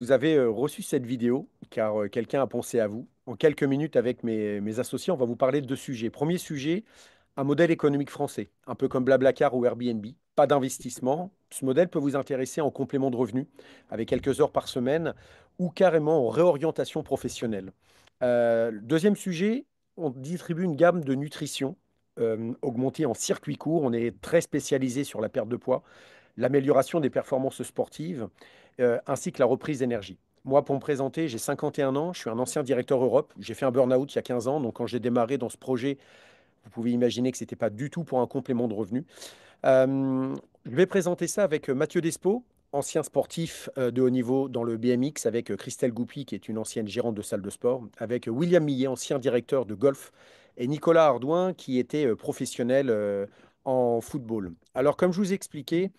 Vous avez reçu cette vidéo car quelqu'un a pensé à vous. En quelques minutes avec mes associés, on va vous parler de deux sujets. Premier sujet, un modèle économique français, un peu comme Blablacar ou Airbnb. Pas d'investissement. Ce modèle peut vous intéresser en complément de revenus, avec quelques heures par semaine, ou carrément en réorientation professionnelle. Deuxième sujet, on distribue une gamme de nutrition augmentée en circuit court. On est très spécialisé sur la perte de poids, l'amélioration des performances sportives, ainsi que la reprise d'énergie. Moi, pour me présenter, j'ai 51 ans, je suis un ancien directeur Europe. J'ai fait un burn-out il y a 15 ans, donc quand j'ai démarré dans ce projet, vous pouvez imaginer que ce n'était pas du tout pour un complément de revenu. Je vais présenter ça avec Mathieu Despo, ancien sportif de haut niveau dans le BMX, avec Christelle Goupy, qui est une ancienne gérante de salle de sport, avec William Millet, ancien directeur de golf, et Nicolas Ardouin, qui était professionnel en football. Alors, comme je vous ai expliqué,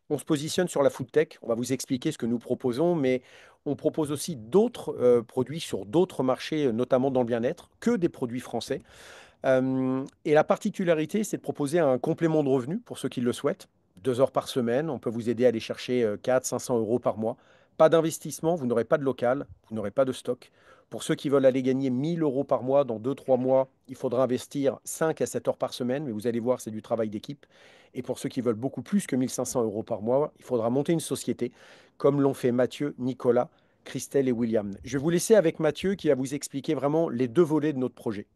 on se positionne sur la food tech. On va vous expliquer ce que nous proposons, mais on propose aussi d'autres produits sur d'autres marchés, notamment dans le bien-être, que des produits français. Et la particularité, c'est de proposer un complément de revenu pour ceux qui le souhaitent. 2 heures par semaine, on peut vous aider à aller chercher 400-500 € par mois. Pas d'investissement, vous n'aurez pas de local, vous n'aurez pas de stock. Pour ceux qui veulent aller gagner 1 000 € par mois dans 2-3 mois, il faudra investir 5 à 7 heures par semaine, mais vous allez voir, c'est du travail d'équipe. Et pour ceux qui veulent beaucoup plus que 1 500 € par mois, il faudra monter une société, comme l'ont fait Mathieu, Nicolas, Christelle et William. Je vais vous laisser avec Mathieu qui va vous expliquer vraiment les deux volets de notre projet.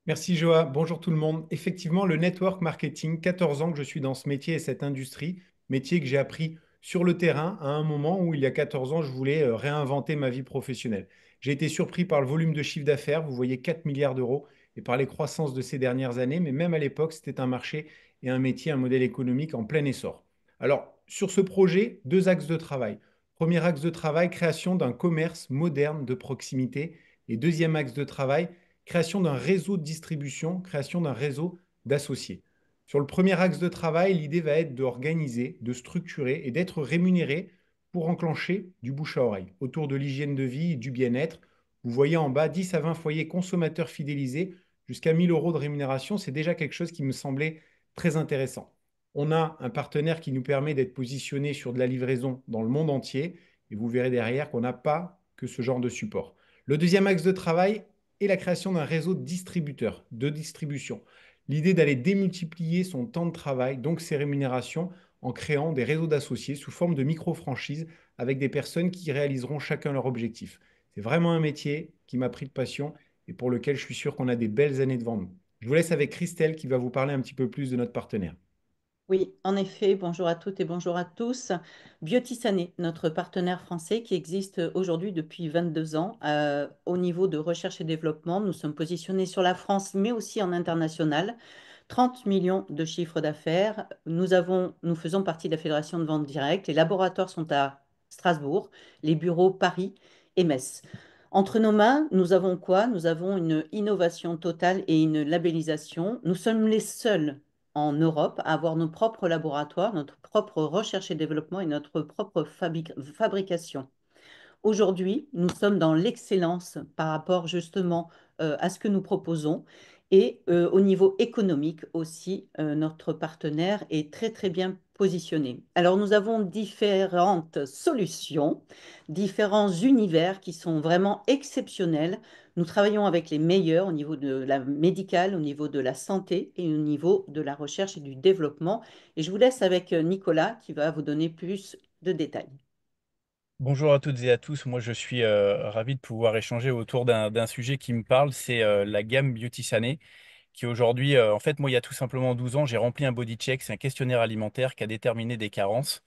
Merci Joa, bonjour tout le monde. Effectivement, le network marketing, 14 ans que je suis dans ce métier et cette industrie, métier que j'ai appris sur le terrain à un moment où il y a 14 ans, je voulais réinventer ma vie professionnelle. J'ai été surpris par le volume de chiffre d'affaires, vous voyez 4 milliards d'euros, et par les croissances de ces dernières années, mais même à l'époque, c'était un marché et un métier, un modèle économique en plein essor. Alors, sur ce projet, deux axes de travail. Premier axe de travail, création d'un commerce moderne de proximité, et deuxième axe de travail, création d'un réseau de distribution, création d'un réseau d'associés. Sur le premier axe de travail, l'idée va être d'organiser, de structurer et d'être rémunéré pour enclencher du bouche à oreille autour de l'hygiène de vie et du bien-être. Vous voyez en bas 10 à 20 foyers consommateurs fidélisés jusqu'à 1 000 € de rémunération. C'est déjà quelque chose qui me semblait très intéressant. On a un partenaire qui nous permet d'être positionné sur de la livraison dans le monde entier et vous verrez derrière qu'on n'a pas que ce genre de support. Le deuxième axe de travail est la création d'un réseau de distributeurs, de distribution. L'idée d'aller démultiplier son temps de travail, donc ses rémunérations, en créant des réseaux d'associés sous forme de micro-franchises avec des personnes qui réaliseront chacun leur objectif. C'est vraiment un métier qui m'a pris de passion et pour lequel je suis sûr qu'on a des belles années devant nous. Je vous laisse avec Christelle qui va vous parler un petit peu plus de notre partenaire. Oui, en effet, bonjour à toutes et bonjour à tous. Biotissané, notre partenaire français qui existe aujourd'hui depuis 22 ans au niveau de recherche et développement. Nous sommes positionnés sur la France, mais aussi en international. 30 millions de chiffres d'affaires. Nous faisons partie de la Fédération de vente directe. Les laboratoires sont à Strasbourg, les bureaux Paris et Metz. Entre nos mains, nous avons quoi? Nous avons une innovation totale et une labellisation. Nous sommes les seuls en Europe à avoir nos propres laboratoires, notre propre recherche et développement et notre propre fabrication. Aujourd'hui, nous sommes dans l'excellence par rapport justement à ce que nous proposons. Et au niveau économique aussi, notre partenaire est très très bien positionné. Alors nous avons différentes solutions, différents univers qui sont vraiment exceptionnels. Nous travaillons avec les meilleurs au niveau de la médicale, au niveau de la santé et au niveau de la recherche et du développement. Et je vous laisse avec Nicolas qui va vous donner plus de détails. Bonjour à toutes et à tous. Moi, je suis ravi de pouvoir échanger autour d'un sujet qui me parle. C'est la gamme Beauty Sané, qui aujourd'hui, en fait, moi, il y a tout simplement 12 ans, j'ai rempli un body check. C'est un questionnaire alimentaire qui a déterminé des carences.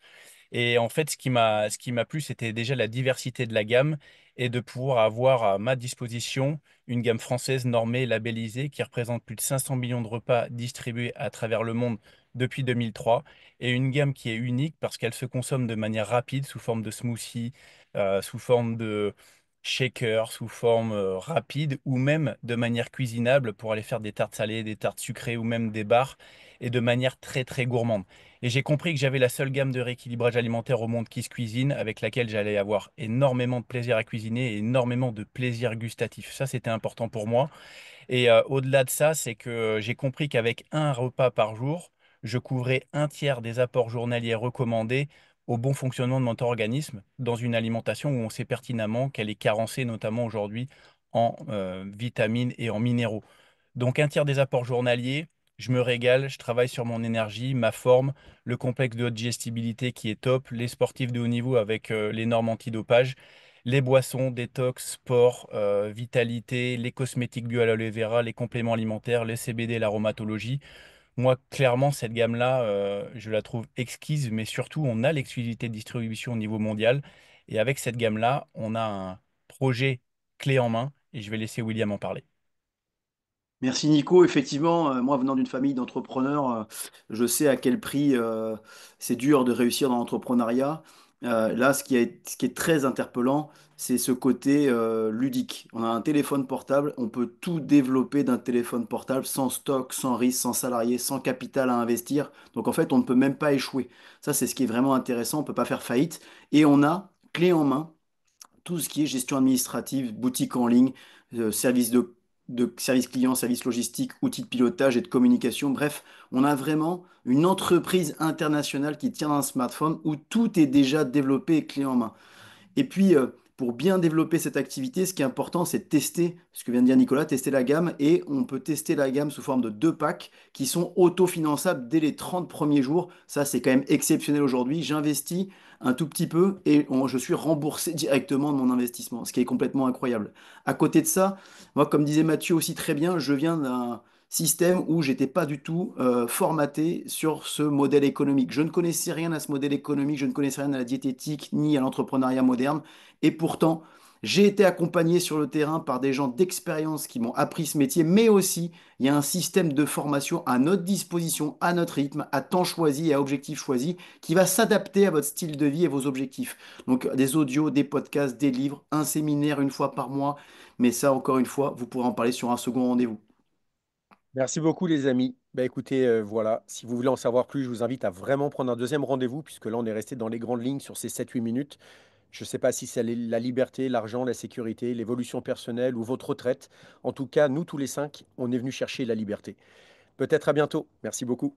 Et en fait, ce qui m'a plu, c'était déjà la diversité de la gamme et de pouvoir avoir à ma disposition une gamme française normée, labellisée, qui représente plus de 500 millions de repas distribués à travers le monde depuis 2003, et une gamme qui est unique parce qu'elle se consomme de manière rapide, sous forme de smoothie, sous forme de shaker, sous forme rapide, ou même de manière cuisinable pour aller faire des tartes salées, des tartes sucrées ou même des bars, et de manière très très gourmande. Et j'ai compris que j'avais la seule gamme de rééquilibrage alimentaire au monde qui se cuisine, avec laquelle j'allais avoir énormément de plaisir à cuisiner et énormément de plaisir gustatif. Ça, c'était important pour moi. Et au-delà de ça, c'est que j'ai compris qu'avec un repas par jour, je couvrais un tiers des apports journaliers recommandés au bon fonctionnement de notre organisme dans une alimentation où on sait pertinemment qu'elle est carencée, notamment aujourd'hui en vitamines et en minéraux. Donc un tiers des apports journaliers, je me régale, je travaille sur mon énergie, ma forme, le complexe de haute digestibilité qui est top, les sportifs de haut niveau avec les normes antidopage, les boissons, détox, sport, vitalité, les cosmétiques bio à l'aloe vera, les compléments alimentaires, le CBD, l'aromatologie. Moi, clairement, cette gamme-là, je la trouve exquise, mais surtout, on a l'exclusivité de distribution au niveau mondial. Et avec cette gamme-là, on a un projet clé en main, et je vais laisser William en parler. Merci Nico. Effectivement, moi venant d'une famille d'entrepreneurs, je sais à quel prix c'est dur de réussir dans l'entrepreneuriat. Là, ce qui est très interpellant, c'est ce côté ludique. On a un téléphone portable, on peut tout développer d'un téléphone portable sans stock, sans risque, sans salarié, sans capital à investir. Donc en fait, on ne peut même pas échouer. Ça, c'est ce qui est vraiment intéressant. On ne peut pas faire faillite. Et on a clé en main tout ce qui est gestion administrative, boutique en ligne, service de service client, service logistique, outils de pilotage et de communication. Bref, on a vraiment une entreprise internationale qui tient un smartphone où tout est déjà développé et clé en main. Et puis, pour bien développer cette activité, ce qui est important, c'est de tester, ce que vient de dire Nicolas, tester la gamme. Et on peut tester la gamme sous forme de deux packs qui sont autofinançables dès les 30 premiers jours. Ça, c'est quand même exceptionnel aujourd'hui. J'investis un tout petit peu et je suis remboursé directement de mon investissement, ce qui est complètement incroyable. À côté de ça, moi, comme disait Mathieu aussi très bien, je viens d'un système où j'étais pas du tout formaté sur ce modèle économique. Je ne connaissais rien à ce modèle économique, je ne connaissais rien à la diététique ni à l'entrepreneuriat moderne. Et pourtant, j'ai été accompagné sur le terrain par des gens d'expérience qui m'ont appris ce métier, mais aussi il y a un système de formation à notre disposition, à notre rythme, à temps choisi et à objectif choisi, qui va s'adapter à votre style de vie et vos objectifs. Donc des audios, des podcasts, des livres, un séminaire une fois par mois. Mais ça, encore une fois, vous pourrez en parler sur un second rendez-vous. Merci beaucoup, les amis. Bah, écoutez, voilà, si vous voulez en savoir plus, je vous invite à vraiment prendre un deuxième rendez-vous, puisque là, on est resté dans les grandes lignes sur ces 7-8 minutes. Je ne sais pas si c'est la liberté, l'argent, la sécurité, l'évolution personnelle ou votre retraite. En tout cas, nous, tous les cinq, on est venus chercher la liberté. Peut-être à bientôt. Merci beaucoup.